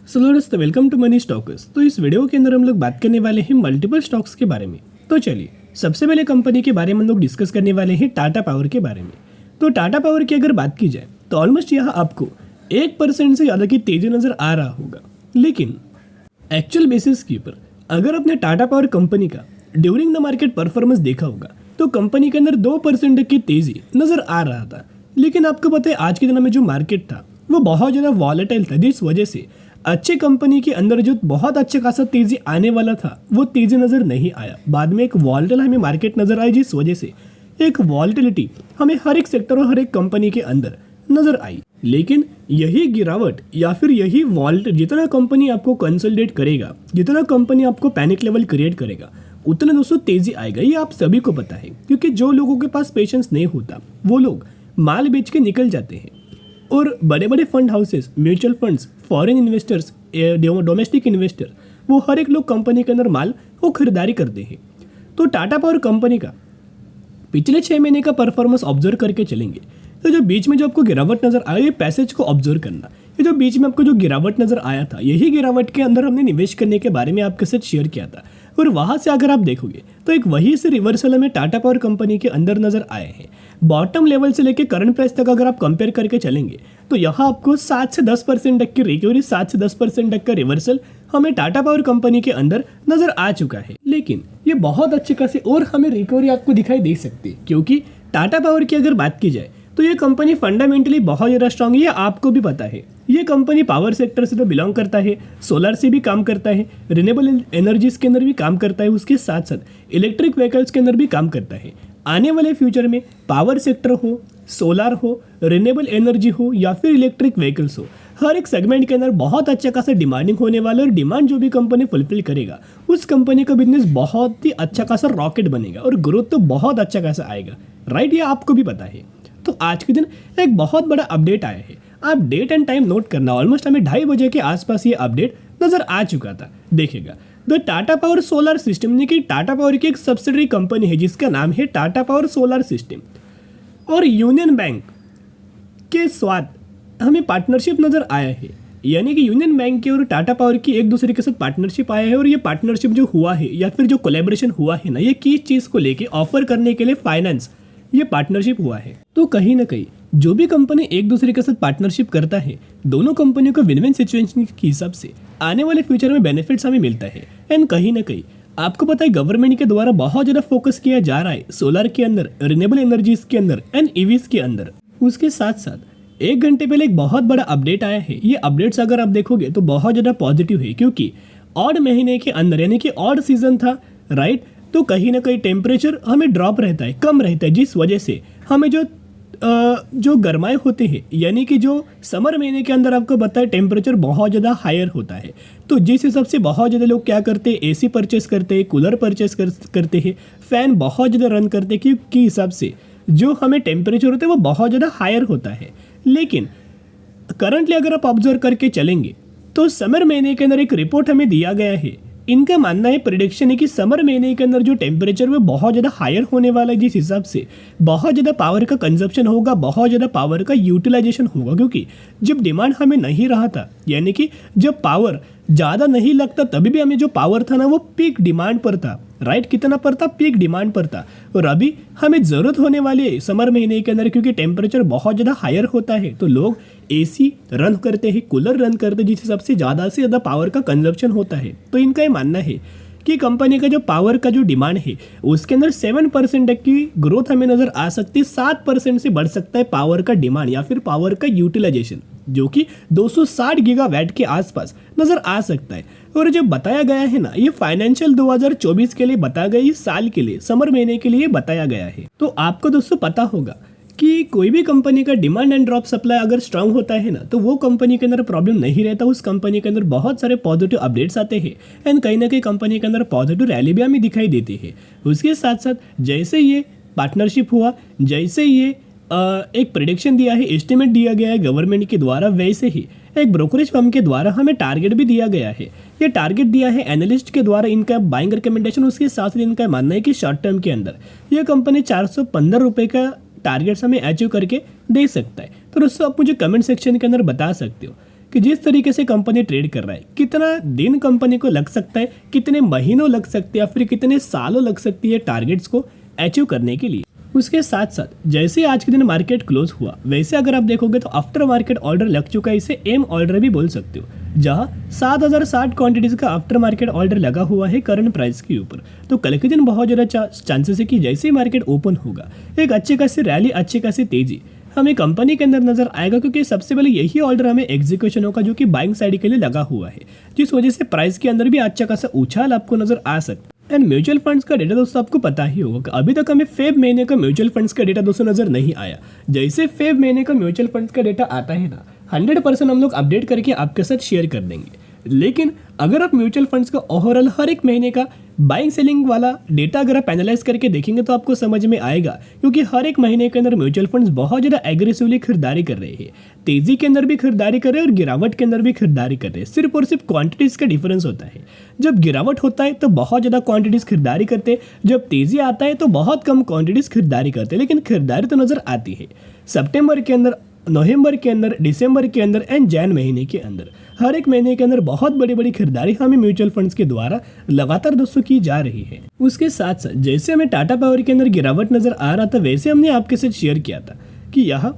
सो दोस्तों welcome to money stalkers. तो इस वीडियो के अंदर हम लोग बात करने वाले हैं मल्टीपल स्टॉक्स के बारे में। तो चलिए सबसे पहले कंपनी के बारे में हम लोग डिस्कस करने वाले हैं टाटा पावर के बारे में। तो टाटा पावर की अगर बात की जाए तो ऑलमोस्ट यहाँ आपको 1% से ज़्यादा की तेजी नज़र आ रहा होगा, लेकिन एक्चुअल बेसिस के ऊपर अगर आपने टाटा पावर कंपनी का ड्यूरिंग द मार्केट परफॉर्मेंस देखा होगा तो कंपनी के अंदर 2% की तेजी नज़र आ रहा था। लेकिन आपको पता है आज के दिन में जो मार्केट था वो बहुत ज़्यादा वॉलेटाइल था, जिस वजह से अच्छे कंपनी के अंदर जो बहुत अच्छे खासा तेजी आने वाला था वो तेजी नज़र नहीं आया। बाद में एक वॉलेटाइल हमें मार्केट नज़र आई, जिस वजह से एक वॉलेटिलिटी हमें हर एक सेक्टर और हर एक कंपनी के अंदर नज़र आई। लेकिन यही गिरावट या फिर यही वॉलेट जितना कंपनी आपको कंसोलिडेट करेगा, जितना कंपनी आपको पैनिक लेवल क्रिएट करेगा, उतना दोस्तों तेजी आएगा। ये आप सभी को पता है, क्योंकि जो लोगों के पास पेशेंस नहीं होता वो लोग माल बेच के निकल जाते हैं और बड़े बड़े fund houses, mutual funds, foreign investors, domestic investor, वो हर एक लोग कंपनी के अंदर माल वो खरीदारी करते हैं। तो टाटा पावर कंपनी का पिछले 6 महीने का परफॉर्मेंस ऑब्जर्व करके चलेंगे तो जो बीच में जो आपको गिरावट नज़र आया, ये पैसेज को ऑब्जर्व करना। ये जो बीच में आपको जो गिरावट नज़र आया था, यही गिरावट के अंदर हमने निवेश करने के बारे में आपके साथ शेयर किया था। और वहाँ से अगर आप देखोगे तो एक वही से रिवर्सल हमें टाटा पावर कंपनी के अंदर नज़र आए हैं। बॉटम लेवल से लेकर करंट प्राइस तक अगर आप कंपेयर करके चलेंगे तो यहाँ आपको 7 से 10% तक की रिकवरी, 7 से 10% तक का रिवर्सल हमें टाटा पावर कंपनी के अंदर नज़र आ चुका है। लेकिन ये बहुत अच्छे खासे और हमें रिकवरी आपको दिखाई दे सकती है, क्योंकि टाटा पावर की अगर बात की जाए तो ये कंपनी फंडामेंटली बहुत ज़्यादा स्ट्रांग है। ये आपको भी पता है, ये कंपनी पावर सेक्टर से तो बिलोंग करता है, सोलर से भी काम करता है, रिन्यूएबल एनर्जीज के अंदर भी काम करता है, उसके साथ साथ इलेक्ट्रिक व्हीकल्स के अंदर भी काम करता है। आने वाले फ्यूचर में पावर सेक्टर हो, सोलर हो, रिन्यूएबल एनर्जी हो या फिर इलेक्ट्रिक व्हीकल्स हो, हर एक सेगमेंट के अंदर बहुत अच्छा खासा डिमांडिंग होने वाला है। और डिमांड जो भी कंपनी फुलफिल करेगा उस कंपनी का बिजनेस बहुत ही अच्छा खासा रॉकेट बनेगा और ग्रोथ तो बहुत अच्छा खासा आएगा, राइट? ये आपको भी पता है। तो आज के दिन एक बहुत बड़ा अपडेट आया है, आप डेट एंड टाइम नोट करना। ऑलमोस्ट हमें 2:30 बजे के आसपास ये अपडेट नजर आ चुका था। देखिएगा, the Tata power solar system, यानी कि टाटा पावर की एक सब्सिडरी कंपनी है जिसका नाम है टाटा पावर सोलर सिस्टम, और यूनियन बैंक के साथ हमें पार्टनरशिप नजर आया है। यानी कि यूनियन बैंक की और टाटा पावर की एक दूसरे के साथ पार्टनरशिप आया है। और ये पार्टनरशिप जो हुआ है या फिर जो कोलैबोरेशन हुआ है ना, ये किस चीज़ को लेके ऑफर करने के लिए फाइनेंस, ये पार्टनरशिप हुआ है। तो कहीं ना कहीं जो भी कंपनी एक दूसरे के साथ पार्टनरशिप करता है, दोनों कंपनियों को विन विन सिचुएशन के हिसाब से आने वाले फ्यूचर में बेनिफिट्स हमें मिलता है। एंड कहीं ना कहीं आपको पता है गवर्नमेंट के द्वारा बहुत ज़्यादा फोकस किया जा रहा है सोलर के अंदर, रिन्यूएबल एनर्जीज के अंदर एंड ईवीज के अंदर। उसके साथ साथ 1 घंटे पहले एक बहुत बड़ा अपडेट आया है। ये अपडेट्स अगर आप देखोगे तो बहुत ज़्यादा पॉजिटिव है, क्योंकि ऑड महीने के अंदर यानी कि ऑड सीजन था, राइट? तो कहीं ना कहीं टेम्परेचर हमें ड्रॉप रहता है, कम रहता है, जिस वजह से हमें जो गर्माए होते हैं, यानी कि जो समर महीने के अंदर आपको पता है टेम्परेचर बहुत ज़्यादा हायर होता है। तो जिस हिसाब से बहुत ज़्यादा लोग क्या करते हैं, एसी परचेस करते हैं, कूलर परचेस करते हैं, फ़ैन बहुत ज़्यादा रन करते हैं, क्योंकि हिसाब से जो हमें टेम्परेचर होता है वो बहुत ज़्यादा हायर होता है। लेकिन करंटली अगर आप ऑब्जर्व करके चलेंगे तो समर महीने के अंदर एक रिपोर्ट हमें दिया गया है। इनका मानना है, प्रेडिक्शन है कि समर महीने के अंदर जो टेम्परेचर वो बहुत ज़्यादा हायर होने वाला है, जिस हिसाब से बहुत ज़्यादा पावर का कंजप्शन होगा, बहुत ज़्यादा पावर का यूटिलाइजेशन होगा। क्योंकि जब डिमांड हमें नहीं रहा था, यानी कि जब पावर ज़्यादा नहीं लगता, तभी भी हमें जो पावर था ना वो पीक डिमांड पर था, राइट? कितना पर था? पीक डिमांड पर था। और अभी हमें ज़रूरत होने वाली है समर महीने के अंदर, क्योंकि टेम्परेचर बहुत ज़्यादा हायर होता है तो लोग एसी रन करते हैं, कूलर रन करते हैं, जिस हिसाब से ज़्यादा पावर का कंजप्शन होता है। तो इनका ये मानना है कि कंपनी का जो पावर का जो डिमांड है उसके अंदर 7% तक की ग्रोथ हमें नज़र आ सकती है। 7% से बढ़ सकता है पावर का डिमांड या फिर पावर का यूटिलाइजेशन, जो कि 260 गीगावाट के आसपास नज़र आ सकता है। और जो बताया गया है ना, ये फाइनेंशियल 2024 के लिए बताया गया, इस साल के लिए समर महीने के लिए बताया गया है। तो आपको दोस्तों पता होगा कि कोई भी कंपनी का डिमांड एंड ड्रॉप सप्लाई अगर स्ट्रांग होता है ना, तो वो कंपनी के अंदर प्रॉब्लम नहीं रहता, उस कंपनी के अंदर बहुत सारे पॉजिटिव अपडेट्स आते हैं एंड कहीं ना कहीं कंपनी के अंदर पॉजिटिव रैली भी हमें दिखाई देती है। उसके साथ साथ जैसे ये पार्टनरशिप हुआ, जैसे ये एक प्रेडिक्शन दिया है, एस्टिमेट दिया गया है गवर्नमेंट के द्वारा, वैसे ही एक ब्रोकरेज फर्म के द्वारा हमें टारगेट भी दिया गया है। ये टारगेट दिया है एनालिस्ट के द्वारा, इनका बाइंग रिकमेंडेशन। उसके साथ ही इनका मानना है कि शॉर्ट टर्म के अंदर ये कंपनी 415 रुपये का टारगेट्स हमें अचीव करके दे सकता है। तो दोस्तों आप मुझे कमेंट सेक्शन के अंदर बता सकते हो कि जिस तरीके से कंपनी ट्रेड कर रहा है, कितना दिन कंपनी को लग सकता है, कितने महीनों लग सकते हैं या फिर कितने सालों लग सकती है टारगेट्स को अचीव करने के लिए। उसके साथ साथ जैसे आज के दिन मार्केट क्लोज हुआ, वैसे अगर आप देखोगे तो आफ्टर मार्केट ऑर्डर लग चुका है, इसे एम ऑर्डर भी बोल सकते हो, जहां 7060 क्वांटिटीज का आफ्टर मार्केट ऑर्डर लगा हुआ है करंट प्राइस के ऊपर। तो कल के दिन बहुत ज़्यादा चांसेस है कि जैसे ही मार्केट ओपन होगा, एक अच्छी खासी रैली, अच्छी खासी तेजी हमें कंपनी के अंदर नजर आएगा, क्योंकि सबसे पहले यही ऑर्डर हमें एग्जीक्यूशन होगा जो कि बाइंग साइड के लिए लगा हुआ है, जिस वजह से प्राइस के अंदर भी अच्छा खासा उछाल आपको नजर आ सकता है। एंड म्यूचुअल फंड्स का डेटा दोस्तों आपको पता ही होगा कि अभी तक हमें फेब महीने का म्यूचुअल फंड्स का डेटा दोस्तों नजर नहीं आया। जैसे फेब महीने का म्यूचुअल फंड्स का डेटा आता है ना, 100% हम लोग अपडेट करके आपके साथ शेयर कर देंगे। लेकिन अगर आप म्यूचुअल फंड्स का ओवरऑल हर एक महीने का बाइंग सेलिंग वाला डेटा अगर आप एनालाइज करके देखेंगे तो आपको समझ में आएगा, क्योंकि हर एक महीने के अंदर म्यूचुअल फंड्स बहुत ज़्यादा एग्रेसिवली खरीदारी कर रहे हैं, तेजी के अंदर भी खरीदारी कर रहे हैं और गिरावट के अंदर भी खरीदारी कर रहे हैं। सिर्फ और सिर्फ क्वांटिटीज का डिफरेंस होता है। जब गिरावट होता है तो बहुत ज़्यादा क्वांटिटीज खरीदारी करते हैं, जब तेजी आता है तो बहुत कम क्वांटिटीज खरीदारी करते हैं, लेकिन खरीदारी तो नजर आती है। सितंबर के अंदर, नवंबर के अंदर, दिसंबर के अंदर एंड जैन महीने के अंदर, हर एक महीने के अंदर बहुत बड़ी बड़ी खरीदारी हमें म्यूचुअल फंड्स के द्वारा लगातार दोस्तों की जा रही है। उसके साथ साथ जैसे हमें टाटा पावर के अंदर गिरावट नजर आ रहा था, वैसे हमने आपके साथ शेयर किया था कि यह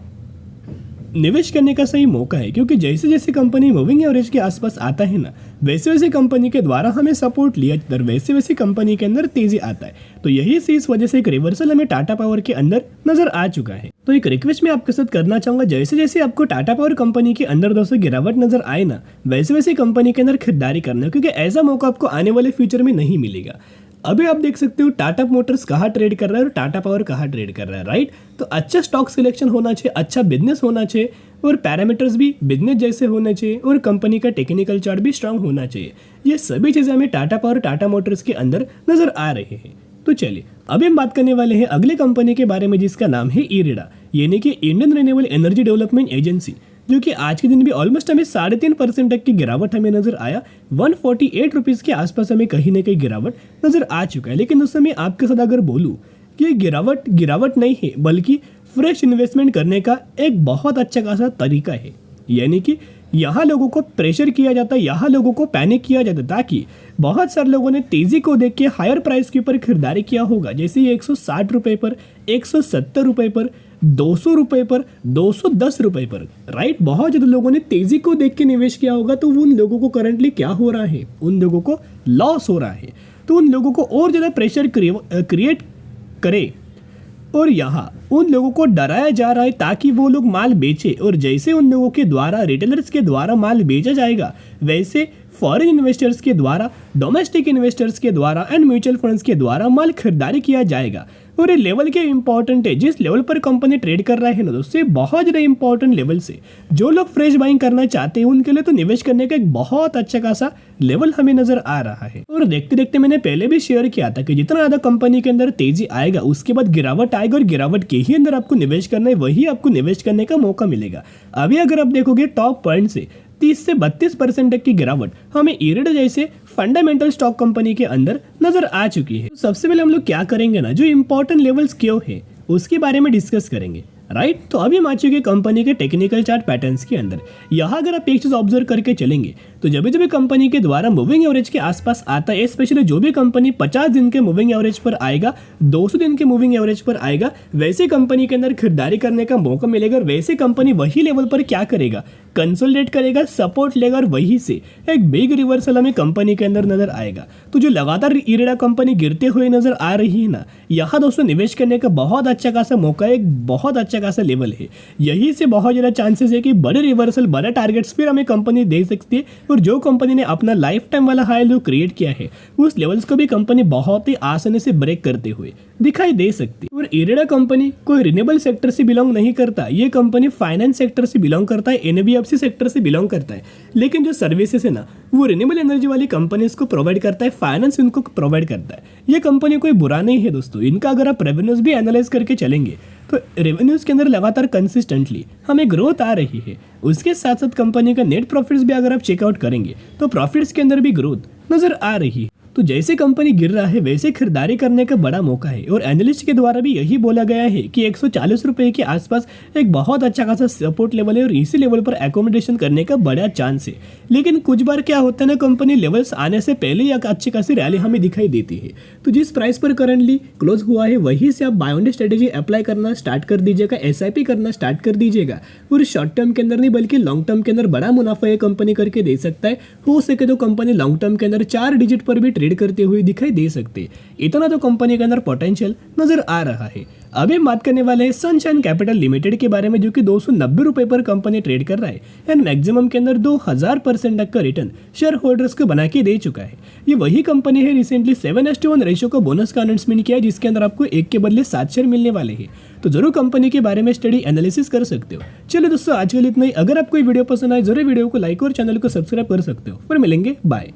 निवेश करने का सही मौका है, क्योंकि जैसे जैसे कंपनी मूविंग एवरेज के आसपास आता है ना, वैसे वैसे कंपनी के द्वारा हमें सपोर्ट लिया जाता है, वैसे वैसे कंपनी के अंदर तेजी आता है। तो यही से इस वजह से एक रिवर्सल हमें टाटा पावर के अंदर नजर आ चुका है। तो एक रिक्वेस्ट मैं आपके साथ करना चाहूंगा, जैसे जैसे आपको टाटा पावर कंपनी के अंदर दोस्तों गिरावट नजर आए ना, वैसे वैसे कंपनी के अंदर खरीदारी करना, क्योंकि ऐसा मौका आपको आने वाले फ्यूचर में नहीं मिलेगा। अभी आप देख सकते हो टाटा मोटर्स कहाँ ट्रेड कर रहा है और टाटा पावर कहाँ ट्रेड कर रहा है, राइट। तो अच्छा स्टॉक सिलेक्शन होना चाहिए, अच्छा बिजनेस होना चाहिए और पैरामीटर्स भी बिजनेस जैसे होने चाहिए और कंपनी का टेक्निकल चार्ट भी स्ट्रांग होना चाहिए। ये सभी चीज़ें हमें टाटा पावर, टाटा मोटर्स के अंदर नजर आ रहे हैं। तो चलिए अभी हम बात करने वाले हैं अगले कंपनी के बारे में, जिसका नाम है इरेडा, यानी कि Indian renewable energy development agency, जो कि आज के दिन भी ऑलमोस्ट हमें 3.5% तक की गिरावट हमें नजर आया। 148 रुपीज़ के आसपास हमें कहीं ना कहीं गिरावट नजर आ चुका है। लेकिन दोस्तों मैं आपके साथ अगर बोलूँ कि ये गिरावट नहीं है, बल्कि फ्रेश इन्वेस्टमेंट करने का एक बहुत अच्छा खासा तरीका है। यानी कि यहाँ लोगों को प्रेशर किया जाता है, यहाँ लोगों को पैनिक किया जाता है, ताकि बहुत सारे लोगों ने तेजी को देख के हायर प्राइस के ऊपर खरीदारी किया होगा, जैसे 160 रुपये पर, 170 रुपये पर, 200 रुपये पर, 210 रुपये पर, राइट। बहुत ज़्यादा लोगों ने तेजी को देख के निवेश किया होगा। तो उन लोगों को करंटली क्या हो रहा है, उन लोगों को लॉस हो रहा है। तो उन लोगों को और ज़्यादा प्रेशर क्रिएट करे और यहाँ उन लोगों को डराया जा रहा है ताकि वो लोग माल बेचे, और जैसे उन लोगों के द्वारा, रिटेलर्स के द्वारा माल बेचा जाएगा, वैसे फॉरेन इन्वेस्टर्स के द्वारा, डोमेस्टिक इन्वेस्टर्स के द्वारा एंड म्यूचुअल फंड्स के द्वारा माल खरीदारी किया जाएगा। और ये लेवल क्या इंपॉर्टेंट है, जिस लेवल पर कंपनी ट्रेड कर रहा है ना दोस्तों, बहुत ज़्यादा इंपॉर्टेंट लेवल से जो लोग फ्रेश बाइंग करना चाहते हैं उनके लिए तो निवेश करने का एक बहुत अच्छा खासा लेवल हमें नजर आ रहा है। और देखते देखते मैंने पहले भी शेयर किया था कि जितना ज़्यादा कंपनी के अंदर तेजी आएगा, उसके बाद गिरावट आएगा, और गिरावट के ही अंदर आपको निवेश करना है, वही आपको निवेश करने का मौका मिलेगा। अभी अगर आप देखोगे टॉप पॉइंट से 30 से 32% तक की गिरावट हमें इरेडा जैसे फंडामेंटल स्टॉक कंपनी के अंदर नजर आ चुकी है। तो सबसे पहले हम लोग क्या करेंगे ना, जो इंपॉर्टेंट लेवल्स क्यों है उसके बारे में डिस्कस करेंगे, राइट। तो अभी हम आ चुके कंपनी के टेक्निकल चार्ट पैटर्न्स के अंदर। यहाँ अगर आप एक चीज ऑब्जर्व करके चलेंगे तो जब भी कंपनी के द्वारा मूविंग एवरेज के आसपास आता है, स्पेशली जो भी कंपनी 50 दिन के मूविंग एवरेज पर आएगा, 200 दिन के मूविंग एवरेज पर आएगा, वैसे कंपनी के अंदर खरीदारी करने का मौका मिलेगा। और वैसे कंपनी वही लेवल पर क्या करेगा, कंसोलिडेट करेगा, सपोर्ट लेगा, और वहीं से एक बिग रिवर्सल हमें कंपनी के अंदर नजर आएगा। तो जो लगातार इरेडा कंपनी गिरते हुए नजर आ रही है ना, यहाँ दोस्तों निवेश करने का बहुत अच्छा खासा मौका है, एक बहुत अच्छा खासा लेवल है। यही से बहुत ज़्यादा चांसेस है कि बड़े रिवर्सल, बड़े टारगेट्स फिर हमें कंपनी दे सकती है, और जो कंपनी ने अपना लाइफ टाइम वाला हाई लो क्रिएट किया है, उस लेवल्स को भी कंपनी बहुत ही आसानी से ब्रेक करते हुए दिखाई दे सकती है। और इरेडा कंपनी कोई रिन्यूएबल सेक्टर से बिलोंग नहीं करता, ये कंपनी फाइनेंस सेक्टर से बिलोंग करता है, एनबीएफसी सेक्टर से बिलोंग करता है। लेकिन जो सर्विसेज है ना, वो रिन्यूएबल एनर्जी वाली कंपनीज को प्रोवाइड करता है, फाइनेंस इनको प्रोवाइड करता है। ये कंपनी कोई बुरा नहीं है दोस्तों। इनका अगर आप रेवेन्यूज भी एनालाइज करके चलेंगे तो रेवेन्यूज के अंदर लगातार कंसिस्टेंटली हमें ग्रोथ आ रही है। उसके साथ साथ कंपनी का नेट प्रॉफिट्स भी अगर आप चेकआउट करेंगे तो प्रॉफिट्स के अंदर भी ग्रोथ नजर आ रही है। तो तो जैसे कंपनी गिर रहा है वैसे खरीदारी करने का बड़ा मौका है और एनालिस्ट के द्वारा भी यही बोला गया है कि 140 रुपए के आसपास एक बहुत अच्छा खासा सपोर्ट लेवल है और इसी लेवल पर एकोमोडेशन करने का बड़ा चांस है। लेकिन कुछ बार क्या होता है ना, कंपनी लेवल्स आने से पहले ही एक अच्छी खासी रैली हमें दिखाई देती है। तो जिस प्राइस पर करंटली क्लोज हुआ है वहीं से आप बाय ऑन स्ट्रेटेजी अप्लाई करना स्टार्ट कर दीजिएगा, SIP करना स्टार्ट कर दीजिएगा और शॉर्ट टर्म के अंदर नहीं बल्कि लॉन्ग टर्म के अंदर बड़ा मुनाफा ये कंपनी करके दे सकता है। हो सके तो कंपनी लॉन्ग टर्म के अंदर 4 डिजिट पर भी ट्रेड करते हुए दिखाई दे सकते। इतना तो कंपनी के अंदर पोटेंशियल नजर आ रहा है। अभी हम बात करने वाले हैं सनशाइन कैपिटल लिमिटेड के बारे में, जो कि 290 रुपए पर कंपनी ट्रेड कर रहा है एंड मैक्सिमम के अंदर 2000% तक का रिटर्न शेयर होल्डर्स को बना के दे चुका है। ये वही कंपनी है रिसेंटली 7:1 रेशियो को बोनस का अनाउंसमेंट किया है, जिसके अंदर आपको 1 के बदले 7 शेयर मिलने वाले हैं। तो जरूर कंपनी के बारे में स्टडी एनालिसिस कर सकते हो। चलिए दोस्तों, आज के लिए इतना ही। अगर आपको ये वीडियो पसंद आए जरूर वीडियो को लाइक और चैनल को सब्सक्राइब कर सकते हो। फिर मिलेंगे, बाय।